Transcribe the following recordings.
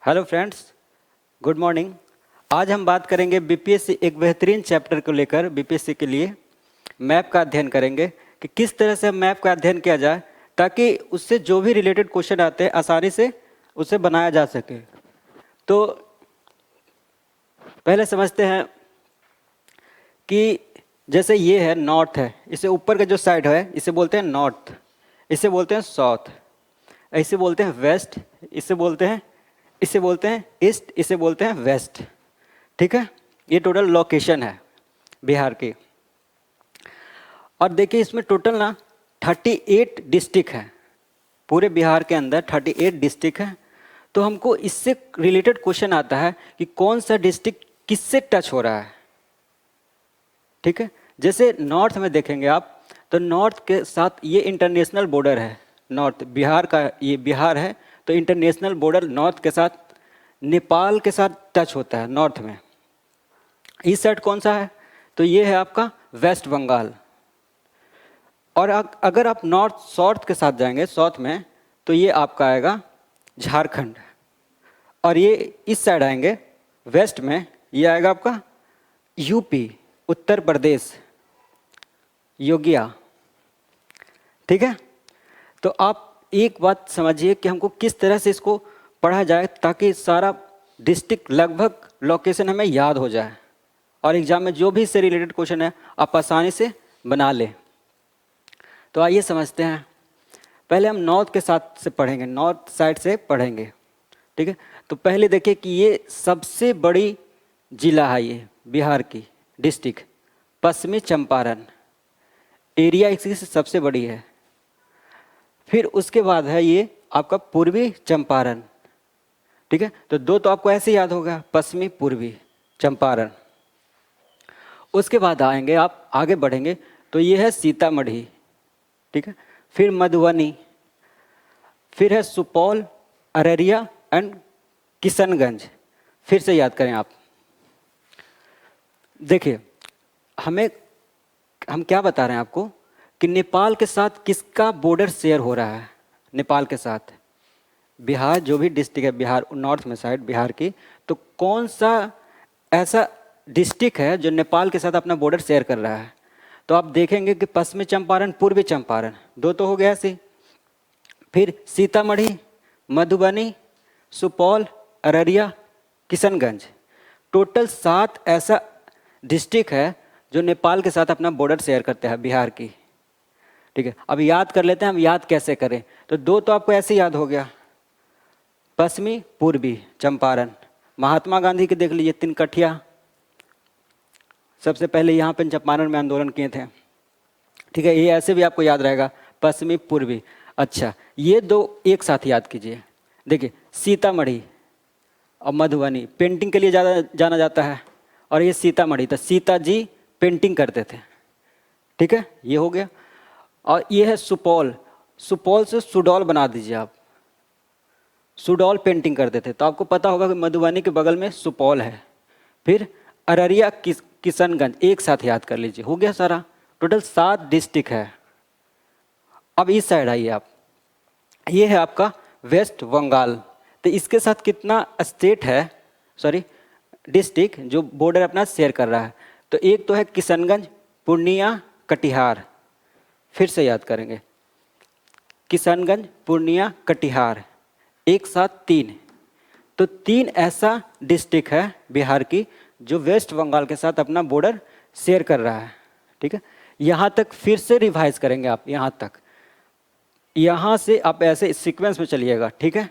Hello friends, good morning. आज हम बात करेंगे बीपीएससी एक बेहतरीन चैप्टर को लेकर। बीपीएससी के लिए मैप का अध्ययन करेंगे कि किस तरह से मैप का अध्ययन किया जाए ताकि उससे जो भी रिलेटेड क्वेश्चन आते हैं आसानी से उसे बनाया जा सके। तो पहले समझते हैं कि जैसे ये है नॉर्थ है, इसे ऊपर का जो साइड है इसे बोलते हैं नॉर्थ, इसे बोलते हैं साउथ, इसे बोलते हैं वेस्ट, इसे बोलते हैं ईस्ट, इसे बोलते हैं वेस्ट। ठीक है, ये टोटल लोकेशन है बिहार की। और देखिए इसमें टोटल ना 38 डिस्ट्रिक्ट हैं। पूरे बिहार के अंदर 38 डिस्ट्रिक्ट हैं। तो हमको इससे रिलेटेड क्वेश्चन आता है कि कौन सा डिस्ट्रिक्ट किससे टच हो रहा है। ठीक है, जैसे नॉर्थ में देखेंगे आप तो नॉर्थ के साथ ये इंटरनेशनल बॉर्डर है। नॉर्थ बिहार का, ये बिहार है तो इंटरनेशनल बॉर्डर नॉर्थ के साथ नेपाल के साथ टच होता है नॉर्थ में। ईस्ट साइड कौन सा है तो ये है आपका वेस्ट बंगाल। और अगर आप नॉर्थ साउथ के साथ जाएंगे साउथ में तो ये आपका आएगा झारखंड। और ये इस साइड आएंगे वेस्ट में, ये आएगा आपका यूपी, उत्तर प्रदेश, योगिया। ठीक है, तो आप एक बात समझिए कि हमको किस तरह से इसको पढ़ा जाए ताकि सारा डिस्ट्रिक्ट लगभग लोकेशन हमें याद हो जाए और एग्जाम में जो भी इससे रिलेटेड क्वेश्चन है आप आसानी से बना लें। तो आइए समझते हैं। पहले हम नॉर्थ के साथ से पढ़ेंगे, नॉर्थ साइड से पढ़ेंगे। ठीक है, तो पहले देखिए कि ये सबसे बड़ी जिला है, ये बिहार की डिस्ट्रिक्ट पश्चिमी चंपारण, एरिया इसकी सबसे बड़ी है। फिर उसके बाद है ये आपका पूर्वी चंपारण। ठीक है, तो दो तो आपको ऐसे याद होगा, पश्चिमी पूर्वी चंपारण। उसके बाद आएंगे आप आगे बढ़ेंगे तो ये है सीतामढ़ी। ठीक है, फिर मधुबनी, फिर है सुपौल, अररिया एंड किशनगंज। फिर से याद करें आप। देखिए हम क्या बता रहे हैं आपको कि नेपाल के साथ किसका बॉर्डर शेयर हो रहा है। नेपाल के साथ बिहार, जो भी डिस्ट्रिक्ट है बिहार नॉर्थ में साइड बिहार की, तो कौन सा ऐसा डिस्ट्रिक्ट है जो नेपाल के साथ अपना बॉर्डर शेयर कर रहा है। तो आप देखेंगे कि पश्चिमी चंपारण, पूर्वी चंपारण, दो तो हो गया ऐसे। फिर सीतामढ़ी, मधुबनी, सुपौल, अररिया, किशनगंज, टोटल 7 ऐसा डिस्ट्रिक्ट है जो नेपाल के साथ अपना बॉर्डर शेयर करते हैं बिहार की। ठीक है, अब याद कर लेते हैं हम याद कैसे करें। तो दो तो आपको ऐसे याद हो गया, पश्चिमी पूर्वी चंपारण। महात्मा गांधी के देख लीजिए तिनकठिया, सबसे पहले यहाँ पे चंपारण में आंदोलन किए थे। ठीक है, ये ऐसे भी आपको याद रहेगा, पश्चिमी पूर्वी। अच्छा, ये दो एक साथ याद कीजिए। देखिए सीतामढ़ी और मधुबनी पेंटिंग के लिए ज़्यादा जाना जाता है, और ये सीतामढ़ी तो सीता जी पेंटिंग करते थे। ठीक है, ये हो गया। और ये है सुपौल, सुपौल से सुडौल बना दीजिए आप, सुडौल पेंटिंग करते थे। तो आपको पता होगा कि मधुबनी के बगल में सुपौल है। फिर अररिया, किशनगंज, एक साथ याद कर लीजिए, हो गया सारा। टोटल 7 डिस्ट्रिक्ट है। अब इस साइड आइए आप, ये है आपका वेस्ट बंगाल। तो इसके साथ कितना स्टेट है, सॉरी डिस्ट्रिक्ट जो बॉर्डर अपना शेयर कर रहा है। तो एक तो है किशनगंज, पूर्णिया, कटिहार। फिर से याद करेंगे, किशनगंज, पूर्णिया, कटिहार, एक साथ 3। तो 3 ऐसा डिस्ट्रिक्ट है बिहार की जो वेस्ट बंगाल के साथ अपना बॉर्डर शेयर कर रहा है। ठीक है, यहाँ तक फिर से रिवाइज करेंगे आप, यहाँ तक, यहाँ से आप ऐसे सीक्वेंस में चलिएगा। ठीक है,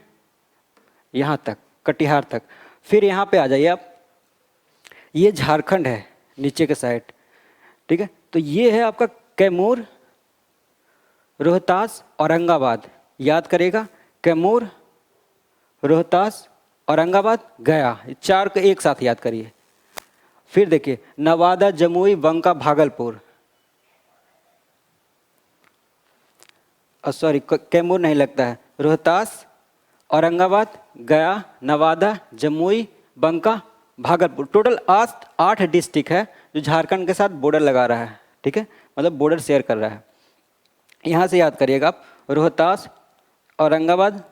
यहाँ तक कटिहार तक। फिर यहाँ पे आ जाइए आप, ये झारखंड है नीचे के साइड। ठीक है, तो ये है आपका कैमूर, रोहतास, औरंगाबाद। याद करेगा, कैमूर, रोहतास, औरंगाबाद, गया, 4 को एक साथ याद करिए। फिर देखिए नवादा, जमुई, बंका, भागलपुर, सॉरी कैमूर नहीं लगता है, रोहतास, औरंगाबाद, गया, नवादा, जमुई, बंका, भागलपुर। टोटल 8 डिस्ट्रिक्ट है जो झारखंड के साथ बॉर्डर लगा रहा है। ठीक है, मतलब बॉर्डर शेयर कर रहा है। यहाँ से याद करिएगा आप, रोहतास, औरंगाबाद,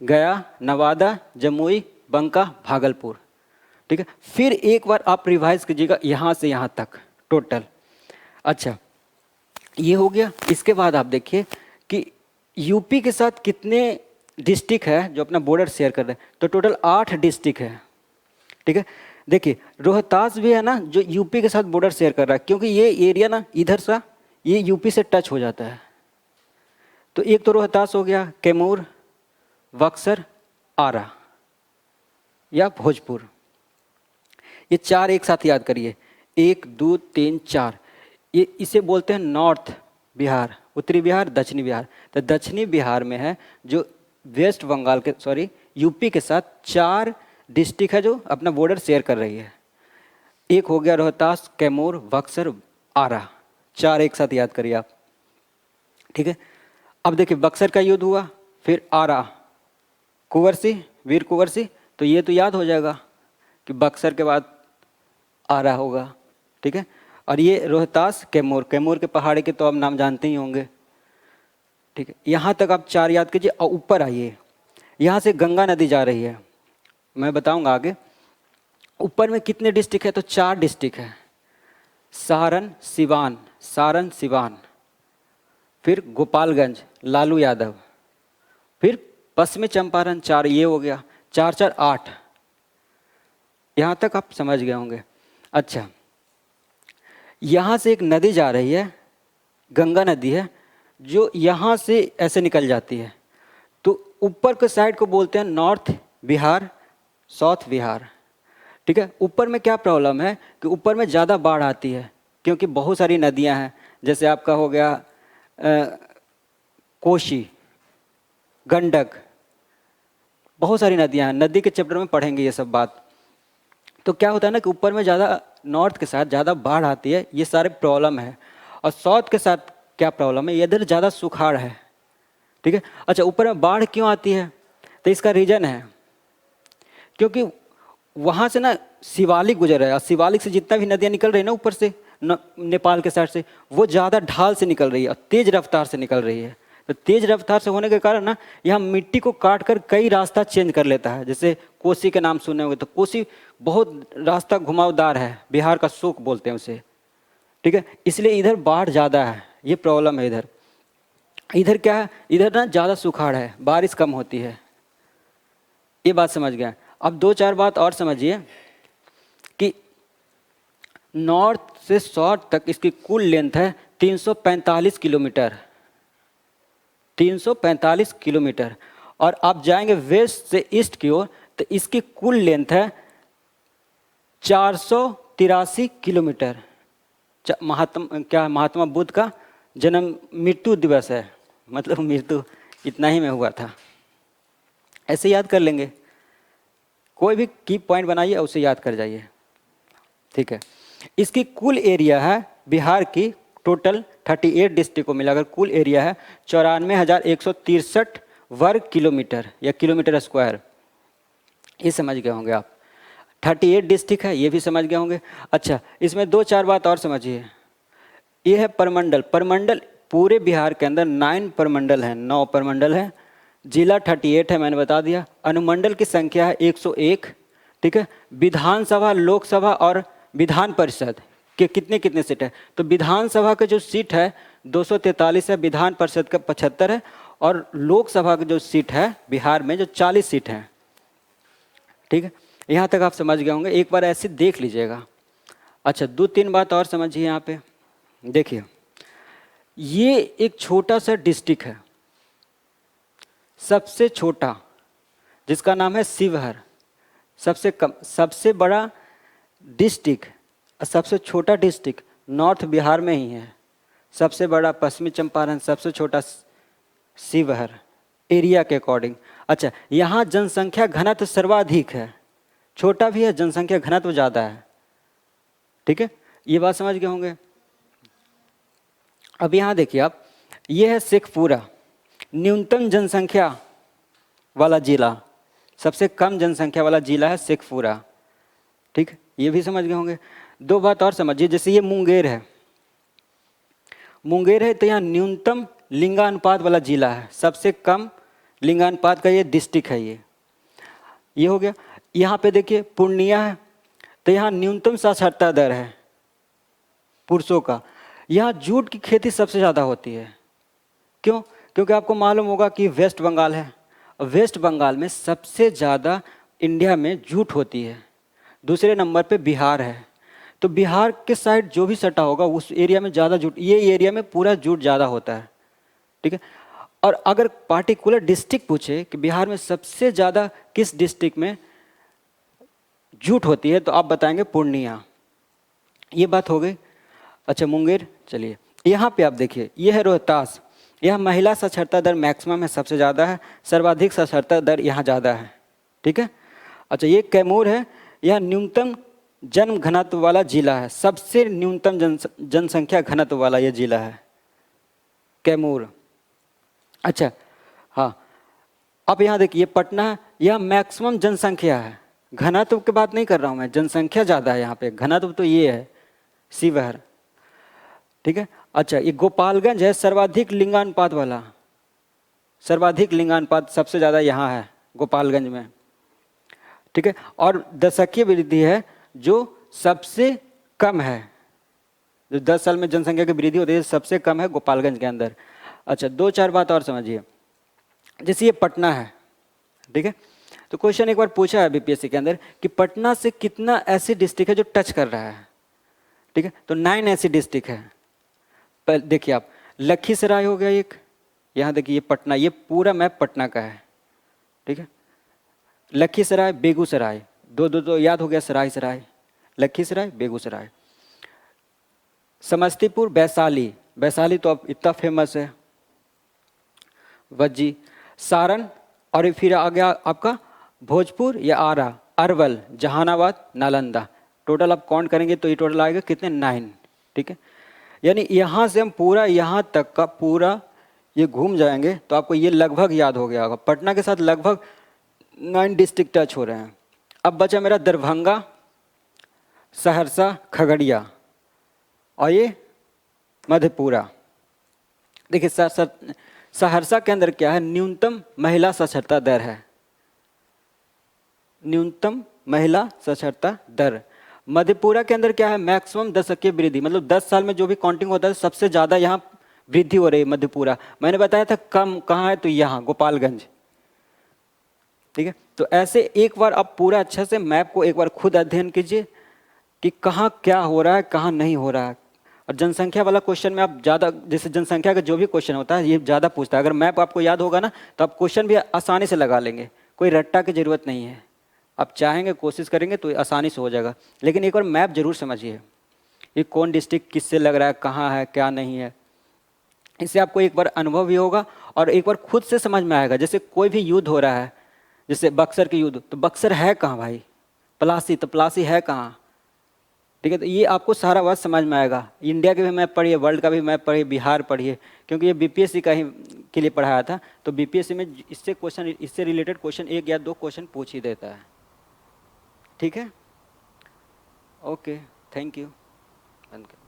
गया, नवादा, जमुई, बंका, भागलपुर। ठीक है, फिर एक बार आप रिवाइज कीजिएगा यहाँ से यहाँ तक टोटल। अच्छा, ये हो गया। इसके बाद आप देखिए कि यूपी के साथ कितने डिस्ट्रिक्ट है जो अपना बॉर्डर शेयर कर रहे हैं, तो टोटल 8 डिस्ट्रिक्ट है। ठीक है, देखिए रोहतास भी है ना जो यूपी के साथ बॉर्डर शेयर कर रहा है, क्योंकि ये एरिया ना इधर सा ये यूपी से टच हो जाता है। तो एक तो रोहतास हो गया, कैमूर, बक्सर, आरा या भोजपुर, ये 4 एक साथ याद करिए, 1 2 3 4। ये इसे बोलते हैं नॉर्थ बिहार, उत्तरी बिहार, दक्षिणी बिहार। तो दक्षिणी बिहार में है जो वेस्ट बंगाल के यूपी के साथ 4 डिस्ट्रिक्ट है जो अपना बॉर्डर शेयर कर रही है। एक हो गया रोहतास, कैमूर, बक्सर, आरा, 4 एक साथ याद करिए आप। ठीक है, अब देखिए बक्सर का युद्ध हुआ, फिर आरा, कुंवर सिंह, वीर कुंवर सिंह, तो ये तो याद हो जाएगा कि बक्सर के बाद आरा होगा। ठीक है, और ये रोहतास, कैमूर, कैमूर के पहाड़ी के तो आप नाम जानते ही होंगे। ठीक है, यहाँ तक आप 4 याद कीजिए। और ऊपर आइए, यहाँ से गंगा नदी जा रही है, मैं बताऊंगा आगे। ऊपर में कितने डिस्ट्रिक्ट है, तो 4 डिस्ट्रिक्ट है, सारण, सिवान, सारण, सिवान, फिर गोपालगंज, लालू यादव, फिर पश्चिमी चंपारण, 4 ये हो गया, 4 4 8। यहाँ तक आप समझ गए होंगे। अच्छा, यहाँ से एक नदी जा रही है, गंगा नदी है, जो यहाँ से ऐसे निकल जाती है। तो ऊपर के साइड को बोलते हैं नॉर्थ बिहार, साउथ बिहार। ठीक है, ऊपर में क्या प्रॉब्लम है कि ऊपर में ज़्यादा बाढ़ आती है, क्योंकि बहुत सारी नदियाँ हैं। जैसे आपका हो गया कोसी, गंडक, बहुत सारी नदियाँ हैं, नदी के चैप्टर में पढ़ेंगे ये सब बात। तो क्या होता है ना कि ऊपर में ज़्यादा नॉर्थ के साथ ज़्यादा बाढ़ आती है, ये सारे प्रॉब्लम है। और साउथ के साथ क्या प्रॉब्लम है, इधर ज़्यादा सुखाड़ है। ठीक है, अच्छा ऊपर में बाढ़ क्यों आती है, तो इसका रीज़न है क्योंकि वहाँ से ना शिवालिक गुजर रहा है, और शिवालिक से जितना भी नदियाँ निकल रही है ना ऊपर से नेपाल के साइड से, वो ज़्यादा ढाल से निकल रही है और तेज़ रफ्तार से निकल रही है। तो तेज़ रफ्तार से होने के कारण ना यहाँ मिट्टी को काट कर कई रास्ता चेंज कर लेता है। जैसे कोसी के नाम सुने होंगे, तो कोसी बहुत रास्ता घुमावदार है, बिहार का शोक बोलते हैं उसे। ठीक है, इसलिए इधर बाढ़ ज़्यादा है, ये प्रॉब्लम है इधर। इधर क्या है, इधर ना ज़्यादा सुखाड़ है, बारिश कम होती है। ये बात समझ गया। अब 2 4 बात और समझिए कि नॉर्थ से साउथ तक इसकी कुल लेंथ है 345 किलोमीटर, 345 किलोमीटर। और आप जाएंगे वेस्ट से ईस्ट की ओर तो इसकी कुल लेंथ है 483 किलोमीटर। महात्मा बुद्ध का जन्म मृत्यु दिवस है, मतलब मृत्यु इतना ही में हुआ था। ऐसे याद कर लेंगे, कोई भी की पॉइंट बनाइए और उसे याद कर जाइए। ठीक है, इसकी कुल एरिया है बिहार की टोटल 38 डिस्ट्रिक्ट को मिलाकर कुल एरिया है 94,163 वर्ग किलोमीटर या किलोमीटर स्क्वायर। ये समझ गए होंगे आप। 38 डिस्ट्रिक्ट है, ये भी समझ गए होंगे। अच्छा, इसमें 2 4 बात और समझिए। ये है परमंडल। परमंडल पूरे बिहार के अंदर 9 परमंडल हैं, 9 परमंडल हैं। जिला 38 है, मैंने बता दिया। अनुमंडल की संख्या है 101। ठीक है, विधानसभा, लोकसभा और विधान परिषद के कितने कितने सीट है, तो विधानसभा का जो सीट है 243 है, विधान परिषद का 75 है, और लोकसभा का जो सीट है बिहार में जो 40 सीट हैं। ठीक है, यहाँ तक आप समझ गए होंगे, एक बार ऐसे देख लीजिएगा। अच्छा, 2 3 बात और समझिए। यहाँ पे देखिए, ये एक छोटा सा डिस्ट्रिक्ट है, सबसे छोटा, जिसका नाम है शिवहर। सबसे कम, सबसे बड़ा डिस्ट्रिक्ट और सबसे छोटा डिस्ट्रिक्ट नॉर्थ बिहार में ही है। सबसे बड़ा पश्चिमी चंपारण, सबसे छोटा शिवहर एरिया के अकॉर्डिंग। अच्छा, यहाँ जनसंख्या घनत्व सर्वाधिक है, छोटा भी है, जनसंख्या घनत्व ज़्यादा है। ठीक है, ये बात समझ गए होंगे। अब यहाँ देखिए आप, ये है शेखपुरा, न्यूनतम जनसंख्या वाला जिला, सबसे कम जनसंख्या वाला जिला है शेखपुरा। ठीक, ये भी समझ गए होंगे। 2 बात और समझिए, जैसे ये मुंगेर है, मुंगेर है तो यहाँ न्यूनतम लिंगानुपात वाला जिला है, सबसे कम लिंगानुपात का ये डिस्ट्रिक्ट है। ये हो गया। यहाँ पे देखिए पूर्णिया है, तो यहाँ न्यूनतम साक्षरता दर है पुरुषों का। यहाँ जूट की खेती सबसे ज़्यादा होती है। क्यों? क्योंकि आपको मालूम होगा कि वेस्ट बंगाल है, और वेस्ट बंगाल में सबसे ज़्यादा इंडिया में जूट होती है। दूसरे नंबर पे बिहार है, तो बिहार के साइड जो भी सटा होगा उस एरिया में ज़्यादा जूट, ये एरिया में पूरा जूट ज़्यादा होता है। ठीक है। और अगर पार्टिकुलर डिस्ट्रिक्ट पूछे कि बिहार में सबसे ज़्यादा किस डिस्ट्रिक्ट में जूट होती है, तो आप बताएंगे पूर्णिया। ये बात हो गई। अच्छा मुंगेर, चलिए यहाँ पे आप देखिए, ये है रोहतास। यह महिला साक्षरता दर मैक्सिमम है, सबसे ज़्यादा है, सर्वाधिक साक्षरता दर यहाँ ज़्यादा है। ठीक है। अच्छा ये कैमूर है, यह न्यूनतम जन्म घनत्व वाला जिला है, सबसे न्यूनतम जनसंख्या घनत्व वाला ये जिला है कैमूर। अच्छा हाँ, अब यहाँ देखिए पटना है, यह मैक्सिमम जनसंख्या है, घनत्व की बात नहीं कर रहा हूँ मैं, जनसंख्या ज़्यादा है यहाँ पे, घनत्व तो ये है शिवहर। ठीक है। अच्छा ये गोपालगंज है, सर्वाधिक लिंगानुपात वाला, सर्वाधिक लिंगानुपात सबसे ज़्यादा यहाँ है गोपालगंज में। ठीक है। और दशकीय वृद्धि है जो सबसे कम है, जो 10 साल में जनसंख्या की वृद्धि होती है सबसे कम है गोपालगंज के अंदर। अच्छा दो चार बात और समझिए, जैसे ये पटना है। ठीक है। तो क्वेश्चन एक बार पूछा है बीपीएससी के अंदर कि पटना से कितना ऐसी डिस्ट्रिक्ट है जो टच कर रहा है। ठीक है। तो 9 ऐसी डिस्ट्रिक्ट है। देखिए आप, लखीसराय हो गया एक, यहाँ देखिए ये पटना, ये पूरा मैप पटना का है। ठीक है। लखीसराय, बेगूसराय, दो याद हो गया, सराय सराय, लखीसराय बेगूसराय। समस्तीपुर, वैशाली, वैशाली तो अब इतना फेमस है, वज्जी, सारण, और फिर आ गया आपका भोजपुर या आरा, अरवल, जहानाबाद, नालंदा। टोटल आप काउंट करेंगे तो ये टोटल आएगा कितने, 9। ठीक है। यानी यहाँ से हम पूरा यहाँ तक का पूरा ये घूम जाएंगे तो आपको ये लगभग याद हो गया होगा। पटना के साथ लगभग 9 डिस्ट्रिक्ट टच हो रहे हैं। अब बचा मेरा दरभंगा, सहरसा, खगड़िया और ये मधेपुरा। देखिए सहरसा के अंदर क्या है, न्यूनतम महिला साक्षरता दर है, न्यूनतम महिला साक्षरता दर। मधेपुरा के अंदर क्या है, मैक्सिमम दशकीय वृद्धि, मतलब 10 साल में जो भी काउंटिंग होता है सबसे ज़्यादा यहाँ वृद्धि हो रही है मधेपुरा। मैंने बताया था कम कहाँ है, तो यहाँ गोपालगंज। ठीक है। तो ऐसे एक बार आप पूरा अच्छे से मैप को एक बार खुद अध्ययन कीजिए कि कहाँ क्या हो रहा है, कहाँ नहीं हो रहा है। और जनसंख्या वाला क्वेश्चन में आप ज़्यादा, जैसे जनसंख्या का जो भी क्वेश्चन होता है ये ज़्यादा पूछता है। अगर मैप आपको याद होगा ना तो आप क्वेश्चन भी आसानी से लगा लेंगे, कोई रट्टा की ज़रूरत नहीं है। आप चाहेंगे, कोशिश करेंगे तो आसानी से हो जाएगा। लेकिन एक बार मैप जरूर समझिए, ये कौन डिस्ट्रिक्ट किससे लग रहा है, कहाँ है, क्या नहीं है। इससे आपको एक बार अनुभव भी होगा और एक बार खुद से समझ में आएगा। जैसे कोई भी युद्ध हो रहा है, जैसे बक्सर के युद्ध, तो बक्सर है कहाँ भाई, प्लासी, तो प्लासी है कहाँ। ठीक है। तो ये आपको सारा बात समझ में आएगा। इंडिया के भी मैप पढ़िए, वर्ल्ड का भी मैप पढ़िए, बिहार पढ़िए, क्योंकि ये बीपीएससी का ही के लिए पढ़ाया था। तो बीपीएससी में इससे क्वेश्चन, इससे रिलेटेड क्वेश्चन 1 या 2 क्वेश्चन पूछ ही देता है। ठीक है। Okay, thank you. बंद कर।